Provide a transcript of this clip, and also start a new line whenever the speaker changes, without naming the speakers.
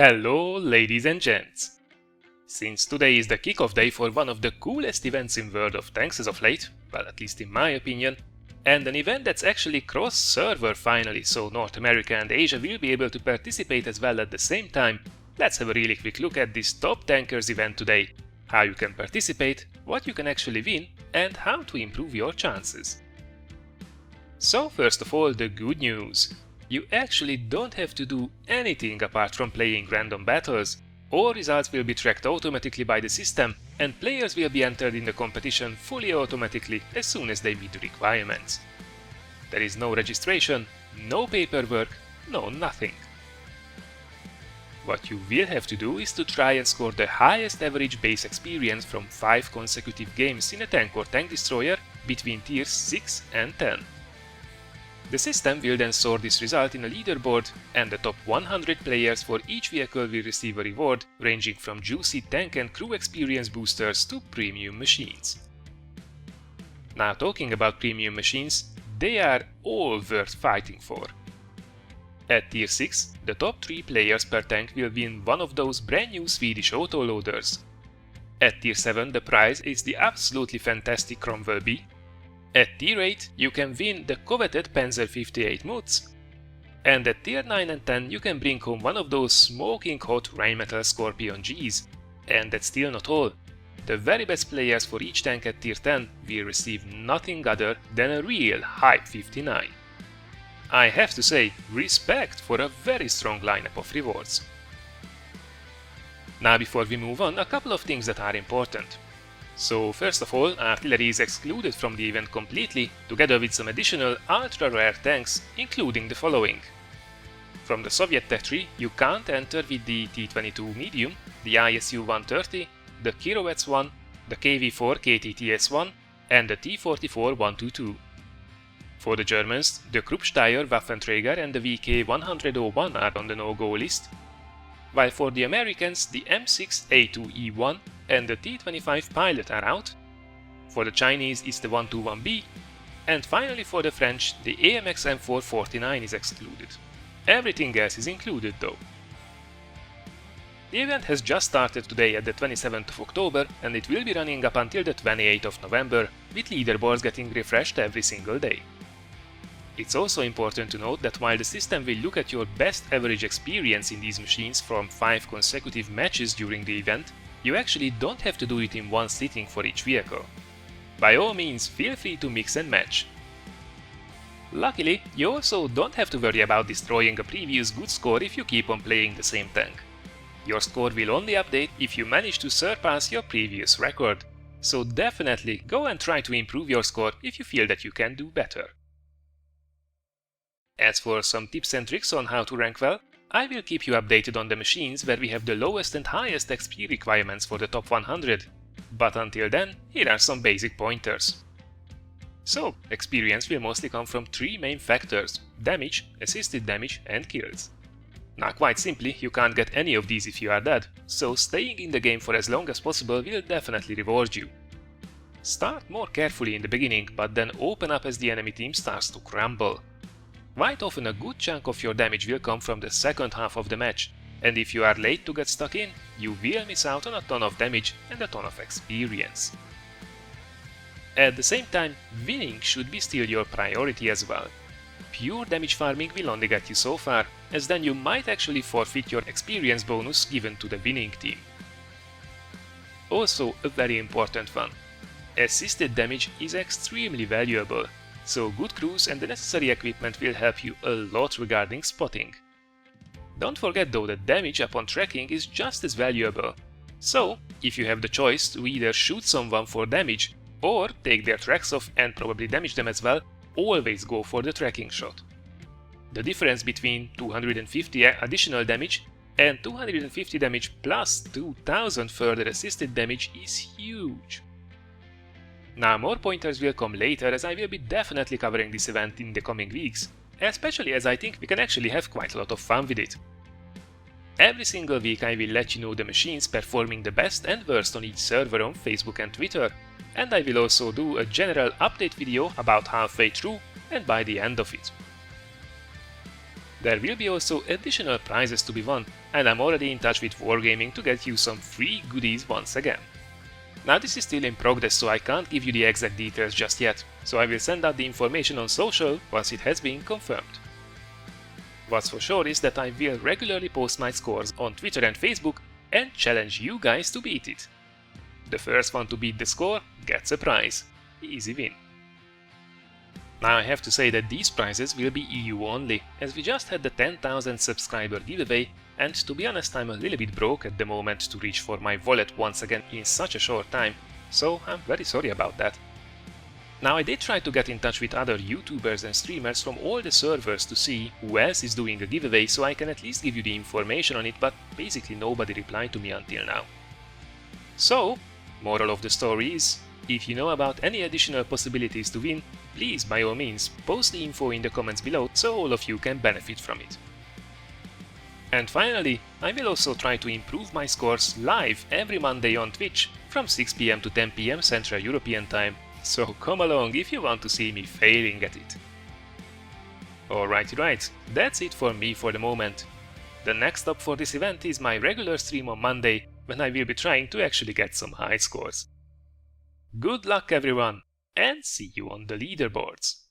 Hello, ladies and gents! Since today is the kickoff day for one of the coolest events in World of Tanks as of late, well, at least in my opinion, and an event that's actually cross-server finally, so North America and Asia will be able to participate as well at the same time, let's have a really quick look at this Top Tankers event today, how you can participate, what you can actually win, and how to improve your chances. So first of all, the good news. You actually don't have to do anything apart from playing random battles. All results will be tracked automatically by the system, and players will be entered in the competition fully automatically as soon as they meet the requirements. There is no registration, no paperwork, no nothing. What you will have to do is to try and score the highest average base experience from 5 consecutive games in a tank or tank destroyer between tiers 6 and 10. The system will then sort this result in a leaderboard, and the top 100 players for each vehicle will receive a reward ranging from juicy tank and crew experience boosters to premium machines. Now talking about premium machines, they are all worth fighting for. At tier 6, the top 3 players per tank will win one of those brand new Swedish autoloaders. At tier 7 the prize is the absolutely fantastic Cromwell B. At tier 8 you can win the coveted Panzer 58 Muts, and at tier 9 and 10 you can bring home one of those smoking hot Rheinmetall Scorpion Gs. And that's still not all. The very best players for each tank at tier 10 will receive nothing other than a real Hype 59. I have to say, respect for a very strong lineup of rewards. Now before we move on, a couple of things that are important. So first of all, artillery is excluded from the event completely, together with some additional ultra-rare tanks, including the following. From the Soviet Tech tree, you can't enter with the T-22 Medium, the ISU-130, the Kirovets-1, the KV-4 KTTS-1 and the T-44-122. For the Germans, the Kruppsteier Waffenträger and the VK-101 are on the no-go list, while for the Americans the M6A2E1 and the T-25 Pilot are out, for the Chinese it's the 121B, and finally for the French the AMX M449 is excluded. Everything else is included though. The event has just started today at the 27th of October and it will be running up until the 28th of November, with leaderboards getting refreshed every single day. It's also important to note that while the system will look at your best average experience in these machines from 5 consecutive matches during the event, you actually don't have to do it in one sitting for each vehicle. By all means, feel free to mix and match. Luckily, you also don't have to worry about destroying a previous good score if you keep on playing the same tank. Your score will only update if you manage to surpass your previous record, so definitely go and try to improve your score if you feel that you can do better. As for some tips and tricks on how to rank well, I will keep you updated on the machines where we have the lowest and highest XP requirements for the top 100, but until then, here are some basic pointers. So, experience will mostly come from 3 main factors: damage, assisted damage and kills. Now quite simply, you can't get any of these if you are dead, so staying in the game for as long as possible will definitely reward you. Start more carefully in the beginning, but then open up as the enemy team starts to crumble. Quite often a good chunk of your damage will come from the second half of the match, and if you are late to get stuck in, you will miss out on a ton of damage and a ton of experience. At the same time, winning should be still your priority as well. Pure damage farming will only get you so far, as then you might actually forfeit your experience bonus given to the winning team. Also, a very important one. Assisted damage is extremely valuable, so good crews and the necessary equipment will help you a lot regarding spotting. Don't forget though that damage upon tracking is just as valuable, so if you have the choice to either shoot someone for damage or take their tracks off and probably damage them as well, always go for the tracking shot. The difference between 250 additional damage and 250 damage plus 2000 further assisted damage is huge. Now more pointers will come later, as I will be definitely covering this event in the coming weeks, especially as I think we can actually have quite a lot of fun with it. Every single week I will let you know the machines performing the best and worst on each server on Facebook and Twitter, and I will also do a general update video about halfway through and by the end of it. There will be also additional prizes to be won, and I'm already in touch with Wargaming to get you some free goodies once again. Now this is still in progress, so I can't give you the exact details just yet, so I will send out the information on social once it has been confirmed. What's for sure is that I will regularly post my scores on Twitter and Facebook and challenge you guys to beat it. The first one to beat the score gets a prize. Easy win. Now I have to say that these prizes will be EU only, as we just had the 10,000 subscriber giveaway, and to be honest I'm a little bit broke at the moment to reach for my wallet once again in such a short time, so I'm very sorry about that. Now I did try to get in touch with other YouTubers and streamers from all the servers to see who else is doing a giveaway, so I can at least give you the information on it, but basically nobody replied to me until now. So, moral of the story is, if you know about any additional possibilities to win, please by all means post the info in the comments below so all of you can benefit from it. And finally, I will also try to improve my scores live every Monday on Twitch from 6 PM to 10 PM Central European Time, so come along if you want to see me failing at it. Alrighty right, that's it for me for the moment. The next stop for this event is my regular stream on Monday, when I will be trying to actually get some high scores. Good luck everyone, and see you on the leaderboards!